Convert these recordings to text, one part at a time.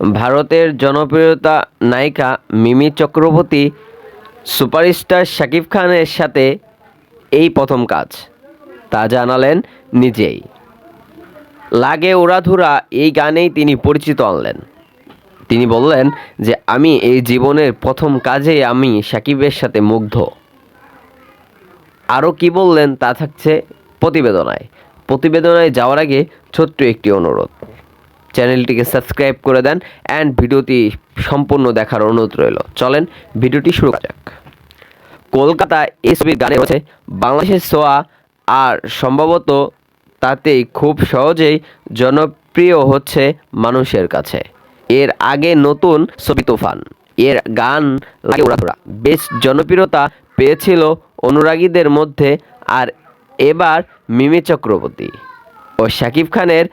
ভারতের জনপ্রিয়তা নায়িকা মিমি চক্রবর্তী সুপারস্টার শাকিব খানের সাথে এই প্রথম কাজ, তা জানালেন নিজেই। লাগে উড়াধুরা এই গানেই তিনি পরিচিত আনলেন। তিনি বললেন যে আমি এই জীবনের প্রথম কাজেই আমি শাকিবের সাথে মুগ্ধ। আরও কি বললেন তা থাকছে প্রতিবেদনায় যাওয়ার আগে ছোট্ট একটি অনুরোধ, চ্যানেলটিকে সাবস্ক্রাইব করে দেন অ্যান্ড ভিডিওটি সম্পূর্ণ দেখার অনুরোধ রইল। চলেন ভিডিওটি শুরু করা যাক। কলকাতা এই ছবির গানে রয়েছে বাংলাদেশের ছোঁয়া, আর সম্ভবত তাতেই খুব সহজেই জনপ্রিয় হচ্ছে মানুষের কাছে। এর আগে নতুন ছবি তুফান এর গান লাগে উড়াধুরা বেশ জনপ্রিয়তা পেয়েছিল অনুরাগীদের মধ্যে, আর এবার মিমি চক্রবর্তী ও শাকিব খানের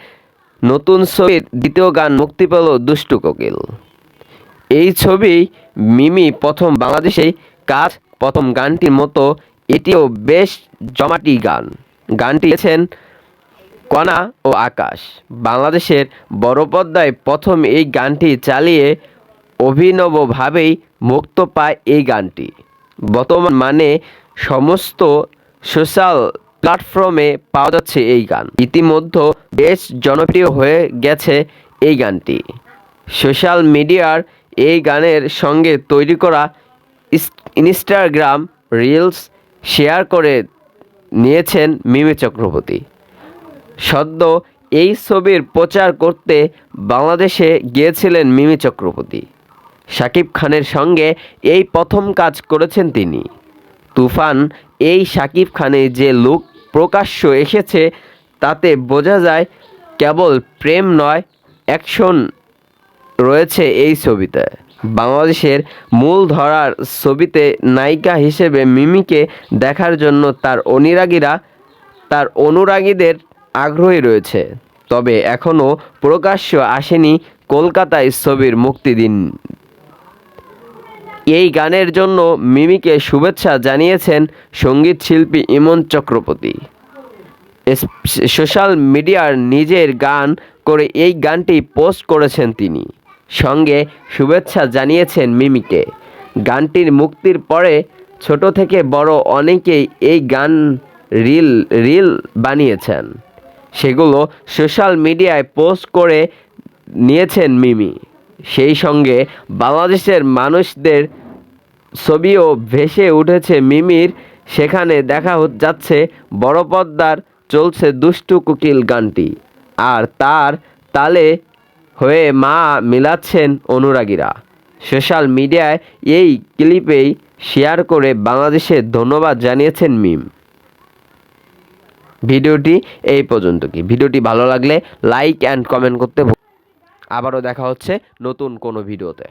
নতুন ছবির দ্বিতীয় গান মুক্তি পেল দুষ্টু কোকিল। এই ছবি মিমি প্রথম বাংলাদেশেই কাজ। প্রথম গানটির মতো এটিও বেশ জমাটি গান। গানটি গেয়েছেন কণা ও আকাশ। বাংলাদেশের বড় পর্দায় প্রথম এই গানটি চালিয়ে অভিনবভাবেই মুক্ত পায় এই গানটি। বর্তমান মানে সমস্ত সোশ্যাল প্ল্যাটফর্মে পাওয়া যাচ্ছে এই গান। ইতিমধ্যে বেশ জনপ্রিয় হয়ে গেছে এই গানটি। সোশ্যাল মিডিয়ার এই গানের সঙ্গে তৈরি করা ইনস্টাগ্রাম রিলস শেয়ার করে নিয়েছেন মিমি চক্রবর্তী। সদ্য এই ছবির প্রচার করতে বাংলাদেশে গিয়েছিলেন মিমি চক্রবর্তী। শাকিব খানের সঙ্গে এই প্রথম কাজ করেছেন তিনি। তুফান এই শাকিব খানের যে লুক প্রকাশ্য এসেছে তাতে বোঝা যায় কেবল প্রেম নয়, অ্যাকশন রয়েছে এই ছবিতে। বাংলাদেশের মূল ধারার ছবিতে নায়িকা হিসেবে মিমিকে দেখার জন্য তার অনুরাগীদের আগ্রহী রয়েছে। তবে এখনও প্রকাশ্য আসেনি কলকাতায় ছবির মুক্তি দিন। এই গানের জন্য মিমিকে শুভেচ্ছা জানিয়েছেন সঙ্গীত শিল্পী ইমন চক্রবর্তী। সোশ্যাল মিডিয়ার নিজের গান করে এই গানটি পোস্ট করেছেন তিনি। সঙ্গে শুভেচ্ছা জানিয়েছেন মিমিকে। গানটির মুক্তির পরে ছোট থেকে বড় অনেকেই এই গান রিল বানিয়েছেন। সেগুলো সোশ্যাল মিডিয়ায় পোস্ট করে নিয়েছেন মিমি। সেই সঙ্গে বাংলাদেশের মানুষদের ছবিও ভেসে উঠেছে মিমির। সেখানে দেখা যাচ্ছে বড় পর্দার চলছে দুষ্টু কোকিল গানটি, আর তার তালে হয়ে মা মিলাচ্ছেন অনুরাগীরা। সোশ্যাল মিডিয়ায় এই ক্লিপেই শেয়ার করে বাংলাদেশে ধন্যবাদ জানিয়েছেন মিম। ভিডিওটি এই পর্যন্ত। ভিডিওটি ভালো লাগলে লাইক অ্যান্ড কমেন্ট করতে আবারও দেখা হচ্ছে নতুন কোনো ভিডিওতে।